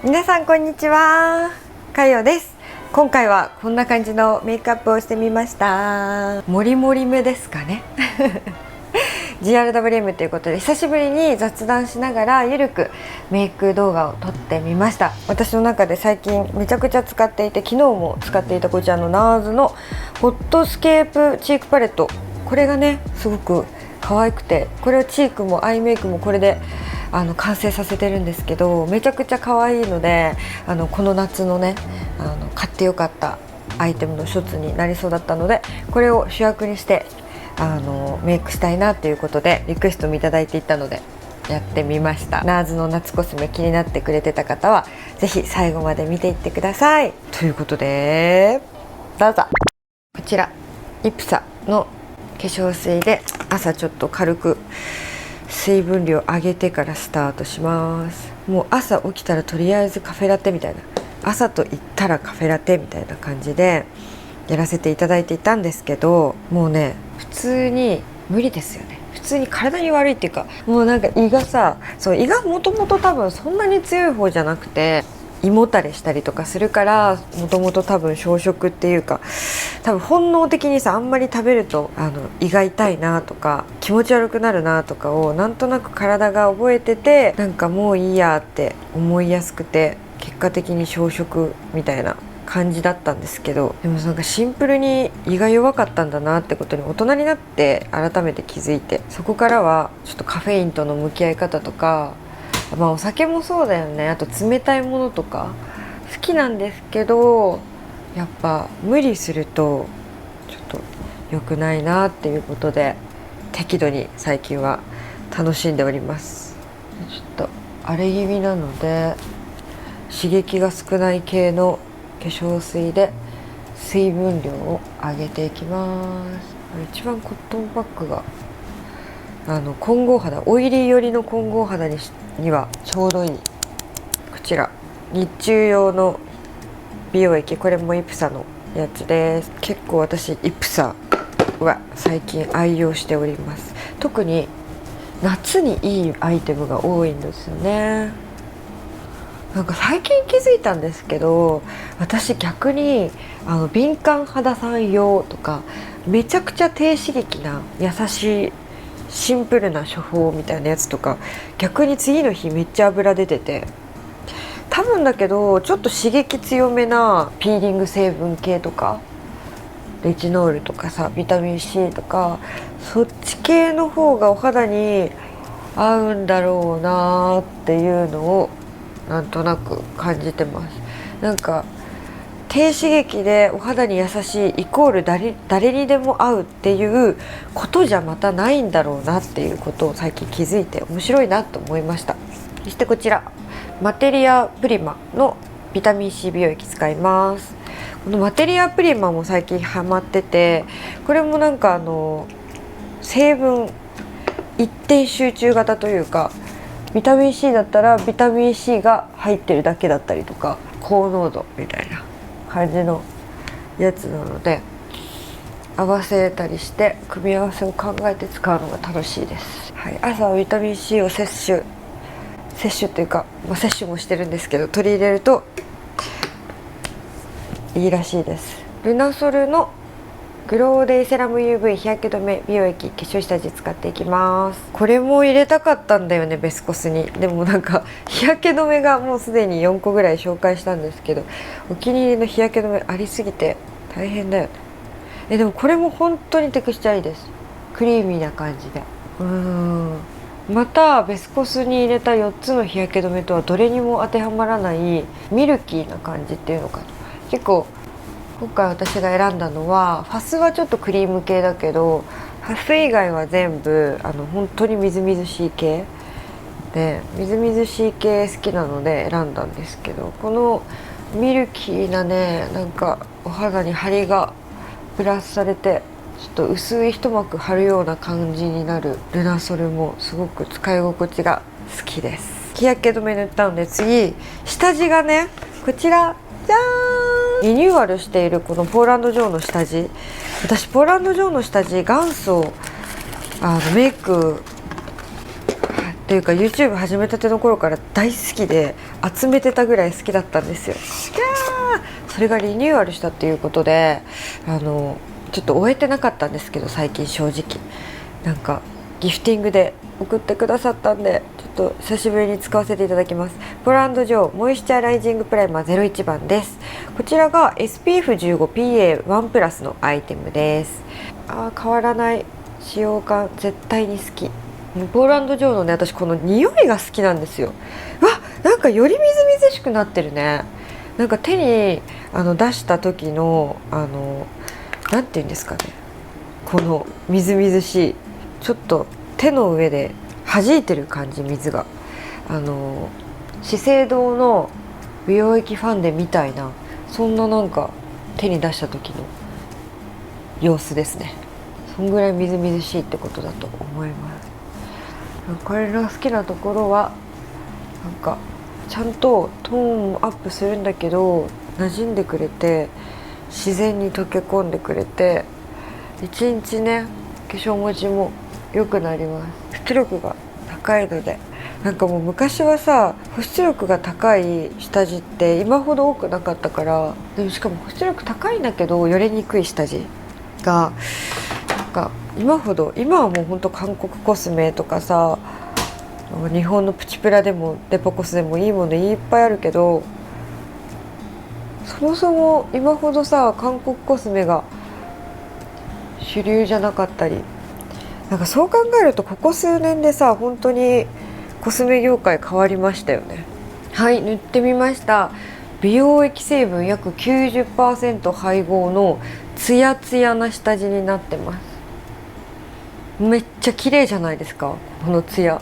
皆さんこんにちは、かよです。今回はこんな感じのメイクアップをしてみました。モリモリ目ですかねGRWM ということで久しぶりに雑談しながらゆるくメイク動画を撮ってみました。私の中で最近めちゃくちゃ使っていて、昨日も使っていたこちらの NARS のホットスケープチークパレット、これがねすごく可愛くて、これはチークもアイメイクもこれで完成させてるんですけど、めちゃくちゃ可愛いのでこの夏のね買ってよかったアイテムの一つになりそうだったので、これを主役にしてメイクしたいなということでリクエストもいただいていたのでやってみました。 NARS の夏コスメ気になってくれてた方はぜひ最後まで見ていってください。ということでどうぞ。こちらイプサの化粧水で朝ちょっと軽く水分量上げてからスタートします。もう朝起きたらとりあえずカフェラテみたいな、朝と言ったらカフェラテみたいな感じでやらせていただいていたんですけど、もうね普通に無理ですよね。普通に体に悪いっていうか、もうなんか胃がさ、そう胃がもともと多分そんなに強い方じゃなくて胃もたれしたりとかするから、もともと多分小食っていうか、多分本能的にさあんまり食べると胃が痛いなとか気持ち悪くなるなとかをなんとなく体が覚えてて、なんかもういいやって思いやすくて、結果的に小食みたいな感じだったんですけど、でもなんかシンプルに胃が弱かったんだなってことに大人になって改めて気づいて、そこからはちょっとカフェインとの向き合い方とか、まあお酒もそうだよね、あと冷たいものとか好きなんですけど、やっぱ無理するとちょっと良くないなっていうことで適度に最近は楽しんでおります。ちょっと荒れ気味なので刺激が少ない系の化粧水で水分量を上げていきます。一番コットンパックが混合肌、オイリー寄りの混合肌にはちょうどいい。こちら日中用の美容液、これもイプサのやつです。結構私イプサは最近愛用しております。特に夏にいいアイテムが多いんですよね。なんか最近気づいたんですけど、私逆に敏感肌さん用とかめちゃくちゃ低刺激な優しいシンプルな処方みたいなやつとか、逆に次の日めっちゃ油出てて、多分だけどちょっと刺激強めなピーリング成分系とかレチノールとかさ、ビタミン C とかそっち系の方がお肌に合うんだろうなっていうのをなんとなく感じてます。なんか低刺激でお肌に優しいイコール誰にでも合うっていうことじゃまたないんだろうなっていうことを最近気づいて面白いなと思いました。そしてこちらマテリアプリマのビタミン C 美容液使います。このマテリアプリマも最近ハマってて、これもなんか成分一点集中型というか、ビタミン C だったらビタミン C が入ってるだけだったりとか、高濃度みたいな感じのやつなので、合わせたりして組み合わせを考えて使うのが楽しいです。はい、朝はビタミン C を摂取というか、摂取もしてるんですけど、取り入れるといいらしいです。ルナソルのグローデイセラム UV 日焼け止め美容液化粧下地使っていきます。これも入れたかったんだよね、ベスコスに。でもなんか日焼け止めがもうすでに4個ぐらい紹介したんですけど、お気に入りの日焼け止めありすぎて大変だよね。でもこれも本当にテクスチャーいいです。クリーミーな感じで、またベスコスに入れた4つの日焼け止めとはどれにも当てはまらないミルキーな感じっていうのかな。結構今回私が選んだのは、ファスはちょっとクリーム系だけど、ファス以外は全部本当にみずみずしい系で、みずみずしい系好きなので選んだんですけど、このミルキーなね、なんかお肌に張りがプラスされてちょっと薄い一膜張るような感じになるルナソルもすごく使い心地が好きです。日焼け止め塗ったので、次下地がね、こちらじゃーん、リニューアルしているこのポーランドジョーの下地。私ポーランドジョーの下地元祖メイクっていうか YouTube 始めたての頃から大好きで集めてたぐらい好きだったんですよ。それがリニューアルしたっていうことでちょっと終えてなかったんですけど、最近正直なんかギフティングで送ってくださったんで、ちょっと久しぶりに使わせていただきます。ポランド・ジョーモイスチャライジングプライマー01番です。こちらが SPF15PA1 プラスのアイテムです。変わらない使用感、絶対に好き。ポーランド・ジョーのね、私この匂いが好きなんですよ。なんかよりみずみずしくなってるね。なんか手に出した時のなんて言うんですかね、このみずみずしい、ちょっと手の上で弾いてる感じ、水が資生堂の美容液ファンデみたいな、そんななんか手に出した時の様子ですね。そんぐらいみずみずしいってことだと思います。これの好きなところはなんかちゃんとトーンアップするんだけど馴染んでくれて、自然に溶け込んでくれて、一日ね化粧持ちも良くなります。出力が高いので、なんかもう昔はさ、保湿力が高い下地って今ほど多くなかったから、でもしかも保湿力高いんだけどよれにくい下地がなんか今はもうほんと韓国コスメとかさ、日本のプチプラでもデポコスでもいいものいっぱいあるけど、そもそも今ほどさ韓国コスメが主流じゃなかったり、なんかそう考えるとここ数年でさ本当にコスメ業界変わりましたよね。はい、塗ってみました。美容液成分約 90% 配合のツヤツヤな下地になってます。めっちゃ綺麗じゃないですか、このツヤ。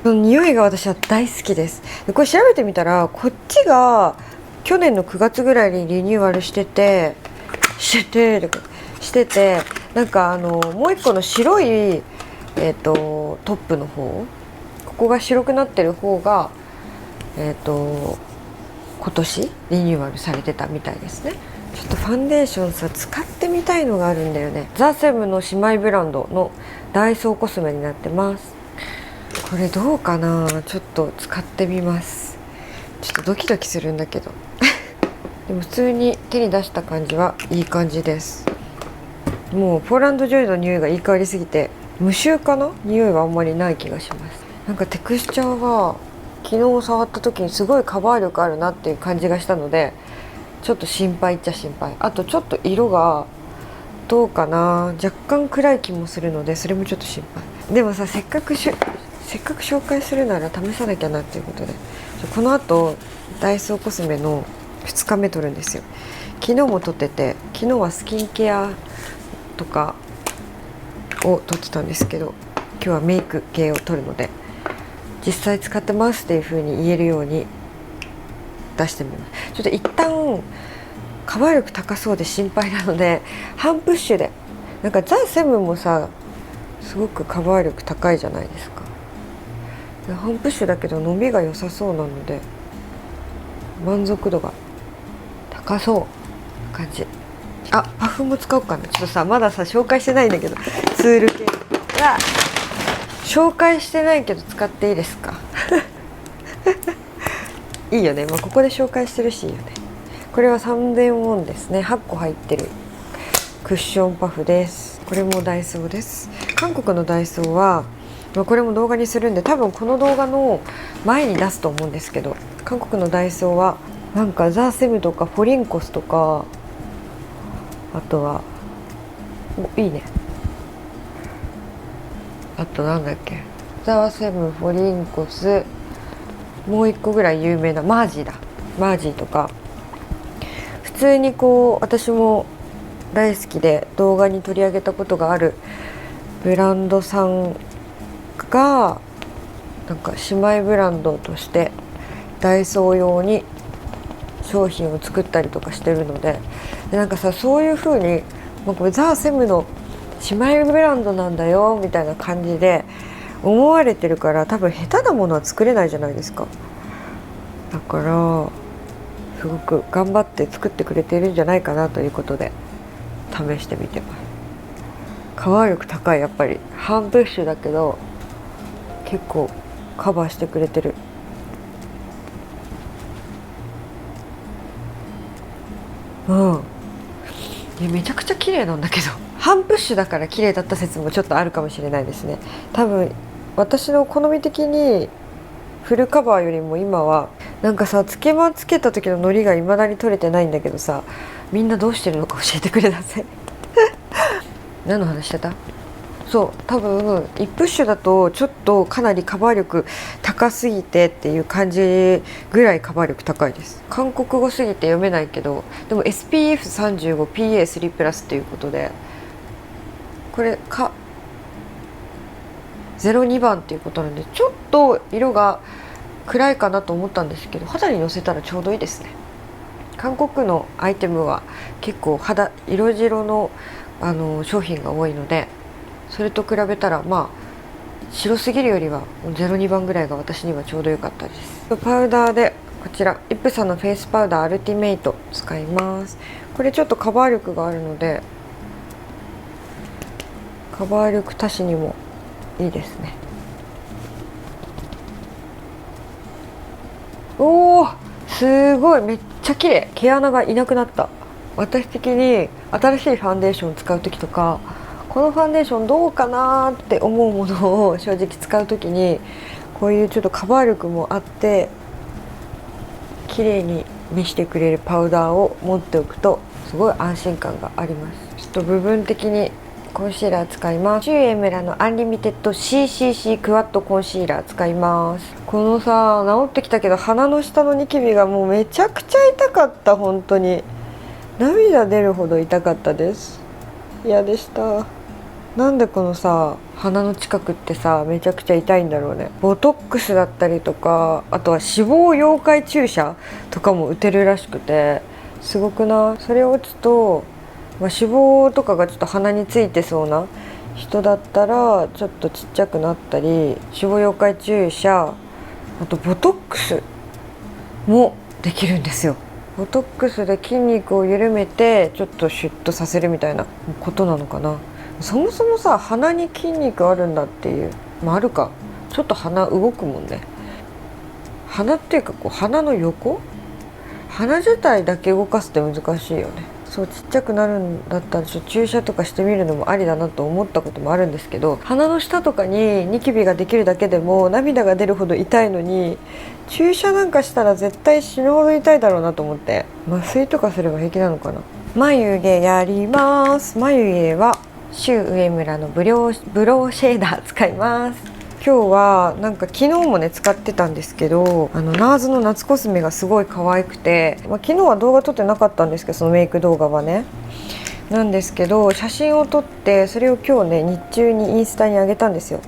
この匂いが私は大好きです。でこれ調べてみたら、こっちが去年の9月ぐらいにリニューアルしててなんかもう一個の白いトップの方、ここが白くなってる方が今年リニューアルされてたみたいですね。ちょっとファンデーションさ使ってみたいのがあるんだよね。ザ・セブンの姉妹ブランドのダイソーコスメになってます。これどうかな、ちょっと使ってみます。ちょっとドキドキするんだけどでも普通に手に出した感じはいい感じです。もうポーランドジョイの匂いがいい香りすぎて無臭かな、匂いはあんまりない気がします。なんかテクスチャーが昨日触った時にすごいカバー力あるなっていう感じがしたので、ちょっと心配っちゃ心配。あとちょっと色がどうかな、若干暗い気もするので、それもちょっと心配。でもさ、せっかく紹介するなら試さなきゃなっていうことで、この後ダイソーコスメの2日目撮るんですよ。昨日も撮ってて、昨日はスキンケアとかを撮ってたんですけど、今日はメイク系を撮るので、実際使ってますっていう風に言えるように出してみます。ちょっと一旦カバー力高そうで心配なので、半プッシュで、なんかザ・セブンもさすごくカバー力高いじゃないですか。半プッシュだけど伸びが良さそうなので満足度が高そうな感じ。パフも使おうかな。ちょっとさまださ紹介してないんだけど、ツール系は紹介してないけど使っていいですかいいよね、ここで紹介してるしいいよね。これは3000ウォンですね。8個入ってるクッションパフです。これもダイソーです。韓国のダイソーはこれも動画にするんで、多分この動画の前に出すと思うんですけど、韓国のダイソーはなんかザ・セムとかフォリンコスとか、あとはいいね、あとなんだっけ、ザ・セム、フォリンコス、もう一個ぐらい有名なマージーとか、普通に私も大好きで動画に取り上げたことがあるブランドさんがなんか姉妹ブランドとしてダイソー用に商品を作ったりとかしてるので、なんかさそういう風にこれザ・セムの姉妹ブランドなんだよみたいな感じで思われてるから、多分下手なものは作れないじゃないですか。だからすごく頑張って作ってくれているんじゃないかなということで試してみてます。カバー力高い。やっぱり半プッシュだけど結構カバーしてくれてる。いやめちゃくちゃ綺麗なんだけど、半プッシュだから綺麗だった説もちょっとあるかもしれないですね。多分私の好み的にフルカバーよりも今はなんかさ、つけまつけた時のノリが未だに取れてないんだけどさ、みんなどうしてるのか教えてくれなさい何の話してた？そう多分1プッシュだとちょっとかなりカバー力高すぎてっていう感じぐらいカバー力高いです。韓国語すぎて読めないけど、でも SPF35PA3 プラスっていうことで、これか02番っていうことなんで、ちょっと色が暗いかなと思ったんですけど、肌にのせたらちょうどいいですね。韓国のアイテムは結構色白の、商品が多いので、それと比べたらまあ白すぎるよりは02番ぐらいが私にはちょうど良かったです。パウダーでこちらイプサのフェイスパウダーアルティメイト使います。これちょっとカバー力があるので、カバー力足しにもいいですね。おーすごい、めっちゃ綺麗。毛穴がいなくなった。私的に新しいファンデーションを使う時とか、このファンデーションどうかなって思うものを正直使う時に、こういうちょっとカバー力もあって綺麗に見せてくれるパウダーを持っておくとすごい安心感があります。ちょっと部分的にコンシーラー使います。シュウエムラのアンリミテッド CCC クワッドコンシーラー使います。このさ、治ってきたけど鼻の下のニキビがもうめちゃくちゃ痛かった。本当に涙出るほど痛かったです。嫌でした。なんでこのさ、鼻の近くってさめちゃくちゃ痛いんだろうね。ボトックスだったりとか、あとは脂肪溶解注射とかも打てるらしくて、すごくない？それを打つと、脂肪とかがちょっと鼻についてそうな人だったらちょっとちっちゃくなったり、脂肪溶解注射、あとボトックスもできるんですよ。ボトックスで筋肉を緩めてちょっとシュッとさせるみたいなことなのかな。そもそもさ、鼻に筋肉あるんだっていう、あるか、ちょっと鼻動くもんね。鼻っていうかこう鼻の横、鼻自体だけ動かすって難しいよね。そう、ちっちゃくなるんだったらちょっと注射とかしてみるのもありだなと思ったこともあるんですけど、鼻の下とかにニキビができるだけでも涙が出るほど痛いのに、注射なんかしたら絶対死ぬほど痛いだろうなと思って、麻酔とかすれば平気なのかな。眉毛やります。眉毛はシュウ上村のブローシェーダー使います。今日はなんか昨日もね使ってたんですけど、ナーズの夏コスメがすごい可愛くて、昨日は動画撮ってなかったんですけど、そのメイク動画はねなんですけど、写真を撮ってそれを今日ね日中にインスタに上げたんですよ。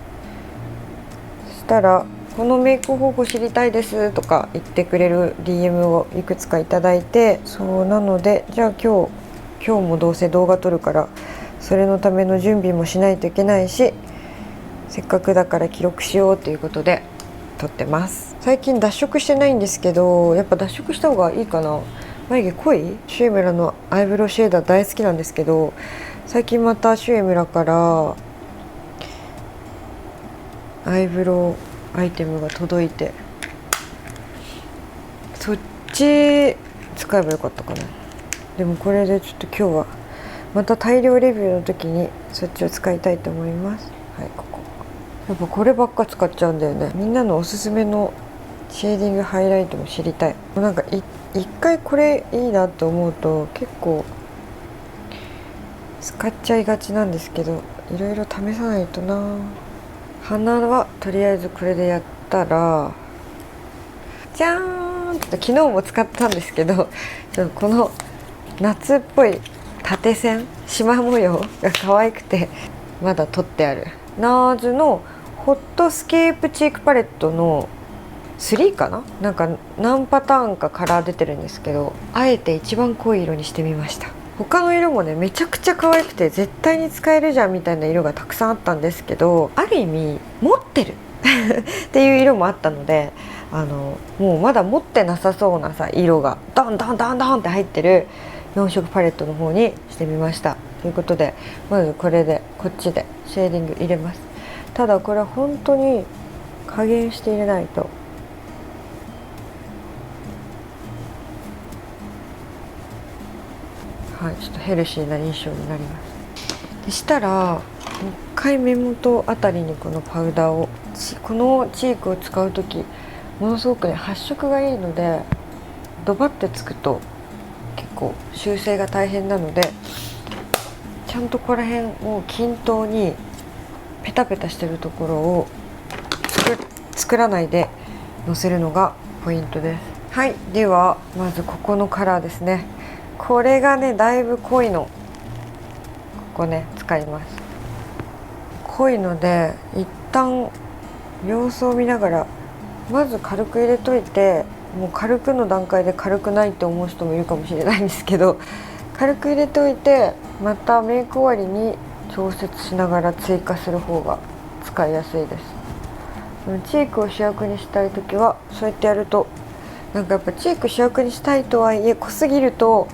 そしたらこのメイク方法知りたいですとか言ってくれる DM をいくつかいただいて、そうなので、じゃあ今日もどうせ動画撮るからそれのための準備もしないといけないし、せっかくだから記録しようということで撮ってます。最近脱色してないんですけど、やっぱ脱色した方がいいかな。眉毛濃いシュエムラのアイブロウシェーダー大好きなんですけど、最近またシュエムラからアイブロウアイテムが届いて、そっち使えばよかったかな。でもこれでちょっと今日はまた大量レビューの時にそっちを使いたいと思います。はい、ここやっぱこればっか使っちゃうんだよね。みんなのおすすめのシェーディングハイライトも知りたい。なんか一回これいいなと思うと結構使っちゃいがちなんですけど、いろいろ試さないとな。鼻はとりあえずこれでやったら、じゃーんって昨日も使ったんですけど、ちょっとこの夏っぽい縦線縞模様が可愛くてまだ取ってあるナーズのホットスケープチークパレットの3かな、なんか何パターンかカラー出てるんですけど、あえて一番濃い色にしてみました。他の色もねめちゃくちゃ可愛くて絶対に使えるじゃんみたいな色がたくさんあったんですけど、ある意味持ってるっていう色もあったので、もうまだ持ってなさそうなさ色がドンドンドンドンって入ってる4色パレットの方にしてみました。ということでまずこれでこっちでシェーディング入れます。ただこれは本当に加減して入れないと。はい、ちょっとヘルシーな印象になります。でしたらもう一回目元あたりにこのパウダーを、このチークを使う時ものすごくね発色がいいので、ドバってつくと結構修正が大変なので、ちゃんとここら辺を均等にペタペタしてるところを作らないでのせるのがポイントです。はい、ではまずここのカラーですね。これがねだいぶ濃いの、ここね使います。濃いので一旦様子を見ながらまず軽く入れといて、もう軽くの段階で軽くないって思う人もいるかもしれないんですけど、軽く入れておいてまたメイク終わりに調節しながら追加する方が使いやすいです。チークを主役にしたい時はそうやってやると、なんかやっぱチーク主役にしたいとはいえ濃すぎると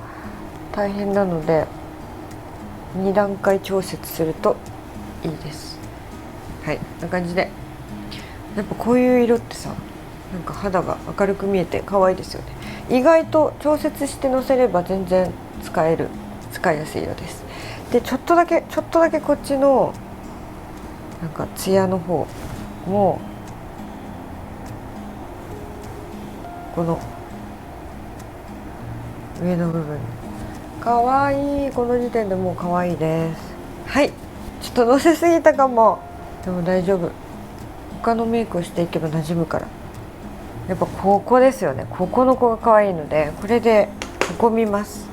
大変なので2段階調節するといいです。はい、こんな感じで、やっぱこういう色ってさ、なんか肌が明るく見えて可愛いですよね。意外と調節してのせれば全然使いやすい色です。でちょっとだけこっちのなんかツヤの方もこの上の部分、かわいい。この時点でもうかわいいです。はい、ちょっとのせすぎたかも。でも大丈夫、他のメイクをしていけば馴染むから。やっぱここですよね、ここの子が可愛いので、これで囲みます。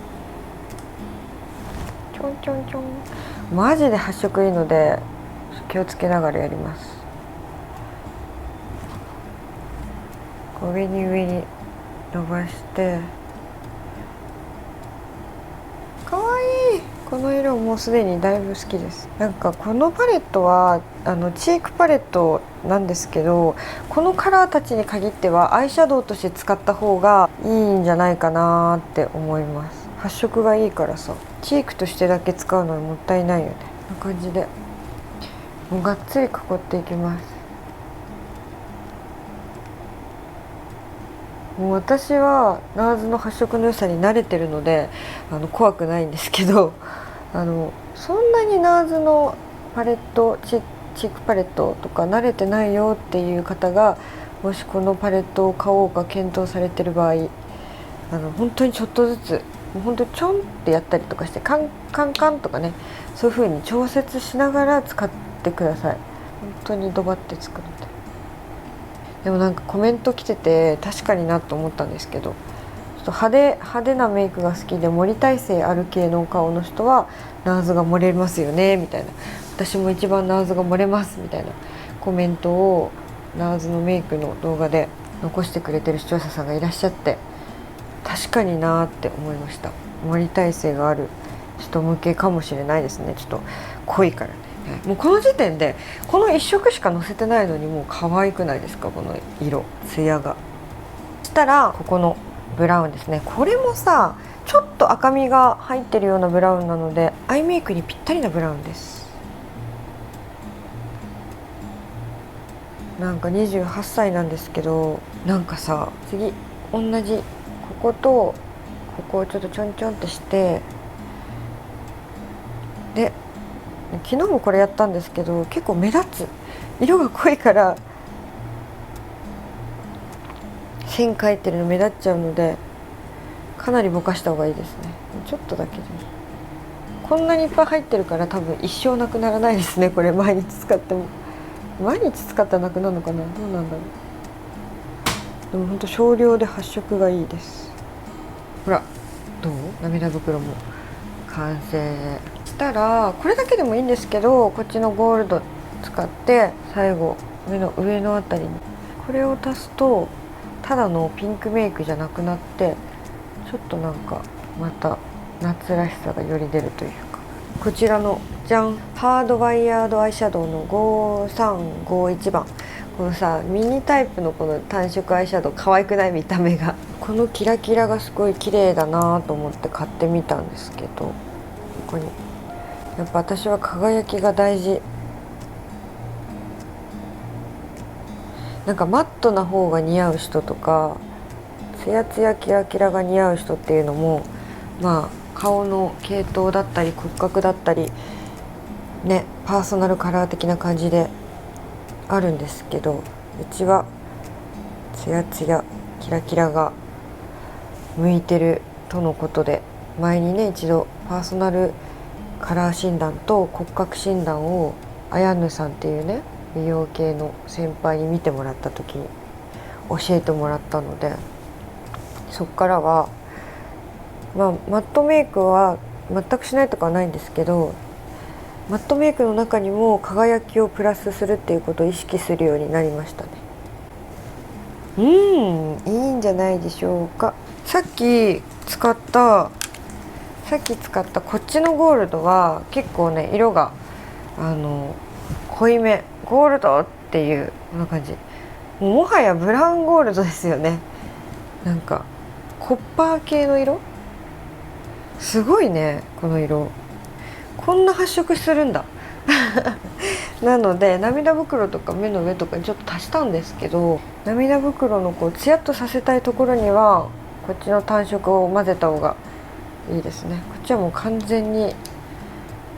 ちょんちょんちょん。マジで発色いいので気をつけながらやります。上に伸ばして、かわいい。この色もうすでにだいぶ好きです。なんかこのパレットはチークパレットなんですけど、このカラーたちに限ってはアイシャドウとして使った方がいいんじゃないかなって思います。発色がいいからさ、チークとしてだけ使うのはもったいないよね。こんな感じでもうがっつり囲っていきます。もう私はナーズの発色の良さに慣れてるので怖くないんですけど、そんなにナーズのパレットチークパレットとか慣れてないよっていう方がもしこのパレットを買おうか検討されてる場合、本当にちょっとずつ、もう本当にちょんってやったりとかしてカンカンカンとかね、そういう風に調節しながら使ってください。本当にドバってつくので。でもなんかコメント来てて確かになと思ったんですけど、ちょっと派手なメイクが好きで盛り耐性ある系の顔の人はナーズが漏れますよねみたいな、私も一番ナーズが漏れますみたいなコメントをナーズのメイクの動画で残してくれてる視聴者さんがいらっしゃって、確かになーって思いました。盛り耐性がある人向けかもしれないですね。ちょっと濃いからね。もうこの時点でこの1色しかのせてないのにもう可愛くないですか、この色ツヤが。そしたらここのブラウンですね。これもさちょっと赤みが入ってるようなブラウンなのでアイメイクにぴったりなブラウンです。なんか28歳なんですけど、なんかさ次同じこことここをちょっとちょんちょんってして、で昨日もこれやったんですけど結構目立つ、色が濃いから線描いてるの目立っちゃうのでかなりぼかした方がいいですね。ちょっとだけでいい。こんなにいっぱい入ってるから多分一生なくならないですね。これ毎日使っても、毎日使ったらなくなるのかな、どうなんだろう。でもほんと少量で発色がいいです。ほらどう、涙袋も完成したらこれだけでもいいんですけど、こっちのゴールド使って最後上のあたりにこれを足すとただのピンクメイクじゃなくなって、ちょっとなんかまた夏らしさがより出るというか、こちらのじゃん、ハードワイヤードアイシャドウの5351番、このさミニタイプのこの単色アイシャドウ可愛くない？見た目がこのキラキラがすごい綺麗だなと思って買ってみたんですけど、ここにやっぱ私は輝きが大事。なんかマットな方が似合う人とかツヤツヤキラキラが似合う人っていうのもまあ顔の系統だったり骨格だったりね、パーソナルカラー的な感じであるんですけど、うちはツヤツヤキラキラが向いてるとのことで、前にね一度パーソナルカラー診断と骨格診断をあやぬさんっていうね美容系の先輩に見てもらった時に教えてもらったので、そっからはまあマットメイクは全くしないとかはないんですけど、マットメイクの中にも輝きをプラスするっていうことを意識するようになりましたね。いいんじゃないでしょうか。さっき使ったこっちのゴールドは結構ね色が濃いめゴールドっていうこんな感じ、もはやブラウンゴールドですよね。なんかコッパー系の色、すごいねこの色、こんな発色するんだなので涙袋とか目の上とかにちょっと足したんですけど、涙袋のこうツヤっとさせたいところにはこっちの単色を混ぜた方がいいですね。こっちはもう完全に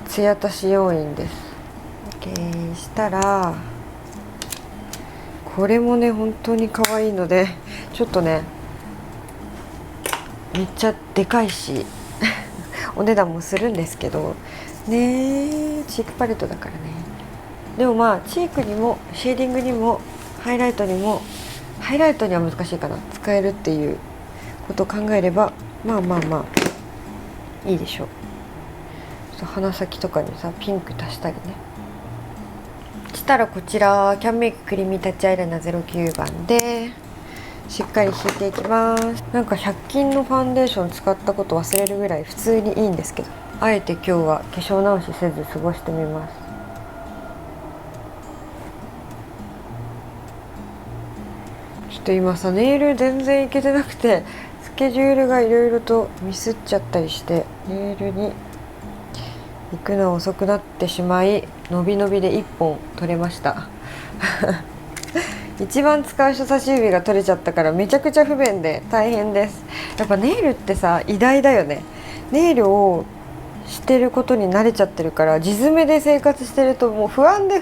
ツヤ足し要因です。 OK したら、これもね本当に可愛いのでちょっとねめっちゃでかいしお値段もするんですけどね、チークパレットだからね。でもまあチークにもシェーディングにもハイライトにも、ハイライトには難しいかな、使えるっていうことを考えればまあいいでしょう。鼻先とかにさピンク足したりねしたら、こちらキャンメイククリーミータッチアイライナー09番でしっかり引いていきます。なんか100均のファンデーション使ったこと忘れるぐらい普通にいいんですけど、あえて今日は化粧直しせず過ごしてみます。ちょっと今さネイル全然いけてなくて、スケジュールがいろいろとミスっちゃったりしてネイルに行くの遅くなってしまい、伸び伸びで1本取れました一番使う人差し指が取れちゃったからめちゃくちゃ不便で大変です。やっぱネイルってさ偉大だよね。ネイルをしてることに慣れちゃってるから、地詰めで生活してるともう不安で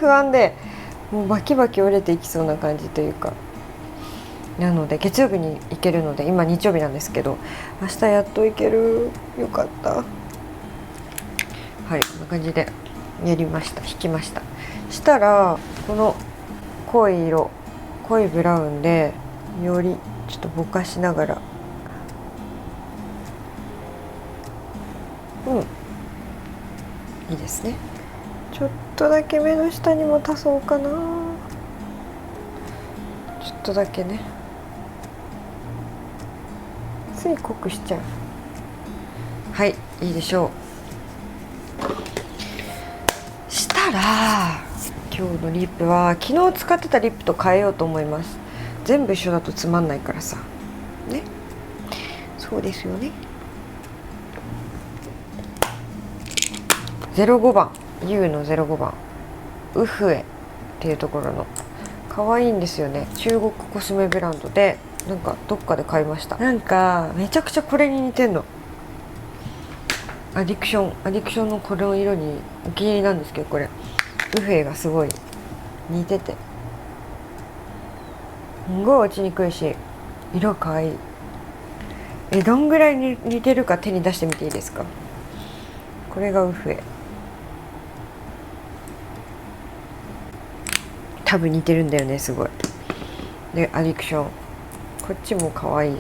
もうバキバキ折れていきそうな感じというか、なので月曜日に行けるので、今日曜日なんですけど明日やっと行ける、よかった。はい、こんな感じでやりました。引きました。したらこの濃い色、濃いブラウンでよりちょっとぼかしながら、いいですね。ちょっとだけ目の下にも足そうかな、ちょっとだけね。つい濃くしちゃう。はい、いいでしょう。したら今日のリップは昨日使ってたリップと変えようと思います。全部一緒だとつまんないからさね。そうですよね。05番 U の05番ウフエっていうところの可愛いんですよね。中国コスメブランドで、なんかどっかで買いました。なんかめちゃくちゃこれに似てんの。アディクションのこの色にお気に入りなんですけど、これウフエがすごい似ててすんごい落ちにくいし色可愛い。どんぐらいに似てるか手に出してみていいですか。これがウフエ、多分似てるんだよねすごい。でアディクション、こっちも可愛い。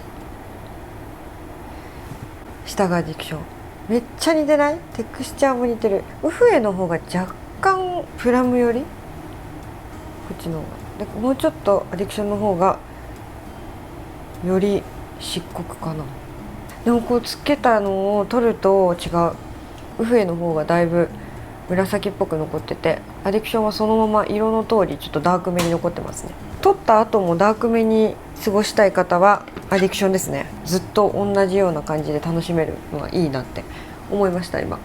下がアディクション、めっちゃ似てない？テクスチャーも似てる。ウフエの方が若干プラム寄り、こっちの方が。でもうちょっとアディクションの方がより漆黒かな。でもこうつけたのを取ると違う。ウフエの方がだいぶ紫っぽく残ってて、アディクションはそのまま色の通りちょっとダークめに残ってますね。取った後もダークめに過ごしたい方はアディクションですね。ずっと同じような感じで楽しめるのがいいなって思いました今。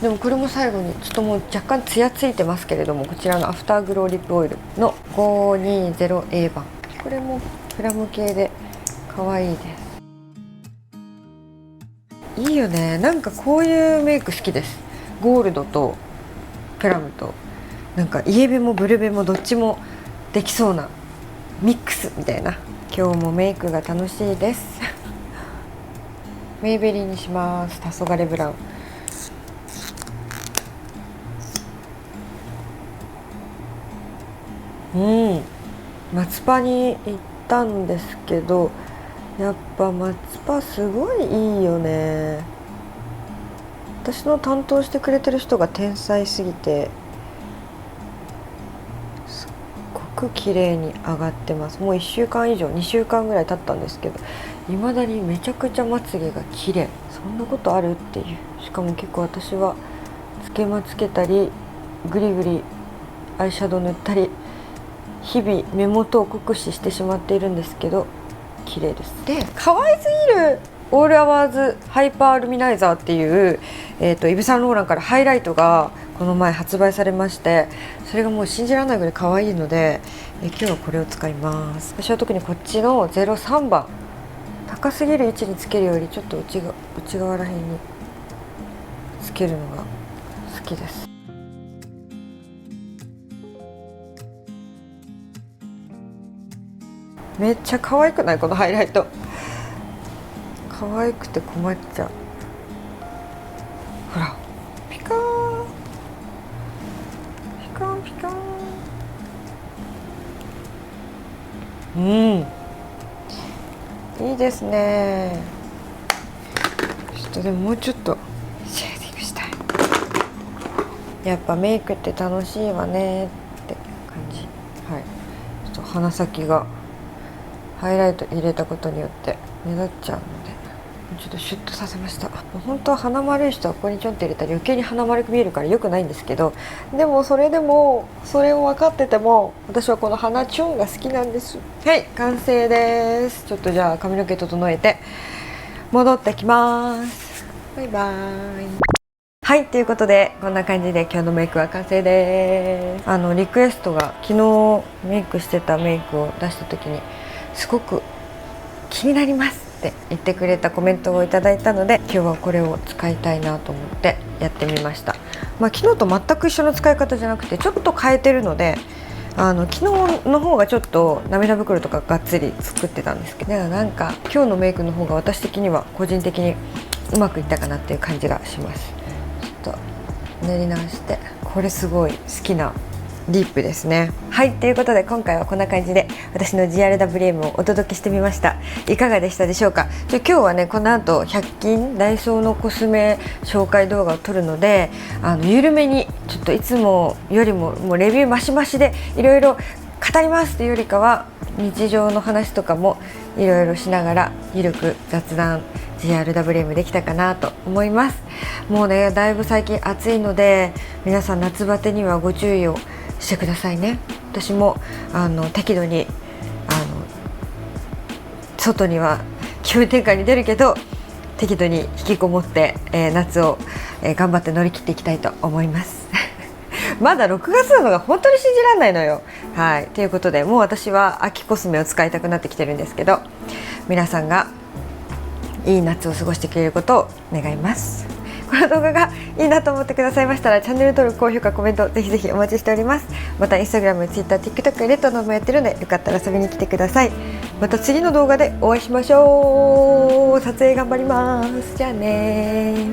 でもこれも最後にちょっともう若干ツヤついてますけれども、こちらのアフターグローリップオイルの 520A 版、これもプラム系で可愛いです。いいよね。なんかこういうメイク好きです。ゴールドとプラムとなんかイエベもブルベもどっちもできそうなミックスみたいな。今日もメイクが楽しいですメイベリーにします。黄昏ブラウン。松パに行ったんですけど、やっぱ松パすごいいいよね。私の担当してくれてる人が天才すぎてすっごく綺麗に上がってます。もう1週間以上2週間ぐらい経ったんですけど、未だにめちゃくちゃまつげが綺麗。そんなことあるっていう。しかも結構私はつけまつけたりグリグリアイシャドウ塗ったり日々目元を酷使してしまっているんですけど綺麗です。で、可愛すぎるオールアワーズハイパールミナイザーっていう、イヴ・サンローランからハイライトがこの前発売されまして、それがもう信じられないぐらい可愛いので、今日はこれを使います。私は特にこっちの03番、高すぎる位置につけるよりちょっと内側らへんにつけるのが好きです。めっちゃ可愛くない？このハイライト可愛くて困っちゃう。ほらピカーンピカーンピカーン。いいですね。ちょっとでももうちょっとシェーディングしたい。やっぱメイクって楽しいわねって感じ。はい、ちょっと鼻先がハイライト入れたことによって目立っちゃうのでちょっとシュッとさせました。本当は鼻丸い人はここにちょんって入れたら余計に鼻丸く見えるから良くないんですけど、でもそれを分かってても私はこの鼻チュンが好きなんです。はい、完成です。ちょっとじゃあ髪の毛整えて戻ってきます。バイバーイ。はい、ということでこんな感じで今日のメイクは完成です。リクエストが昨日メイクしてたメイクを出した時にすごく気になりますって言ってくれたコメントをいただいたので、今日はこれを使いたいなと思ってやってみました。昨日と全く一緒の使い方じゃなくてちょっと変えてるので、昨日の方がちょっと涙袋とかがっつり作ってたんですけど、なんか今日のメイクの方が私的には個人的にうまくいったかなっていう感じがします。ちょっと塗り直して、これすごい好きなリップですね。はい、ということで今回はこんな感じで私の GRWM をお届けしてみました。いかがでしたでしょうか。今日はね、この後100均ダイソーのコスメ紹介動画を撮るので、緩めにちょっといつもよりもレビューマシマシでいろいろ語りますというよりかは、日常の話とかもいろいろしながらゆるく雑談 GRWM できたかなと思います。もうね、だいぶ最近暑いので皆さん夏バテにはご注意をしてくださいね。私も適度に外には気分転換に出るけど適度に引きこもって、夏を、頑張って乗り切っていきたいと思いますまだ6月なのが本当に信じられないのよ。はい、ということでもう私は秋コスメを使いたくなってきてるんですけど、皆さんがいい夏を過ごしてくれることを願います。この動画がいいなと思ってくださいましたらチャンネル登録、高評価、コメントぜひぜひお待ちしております。また Instagram、Twitter、TikTok、レッドのもやってるのでよかったら遊びに来てください。また次の動画でお会いしましょう。撮影頑張ります。じゃあね。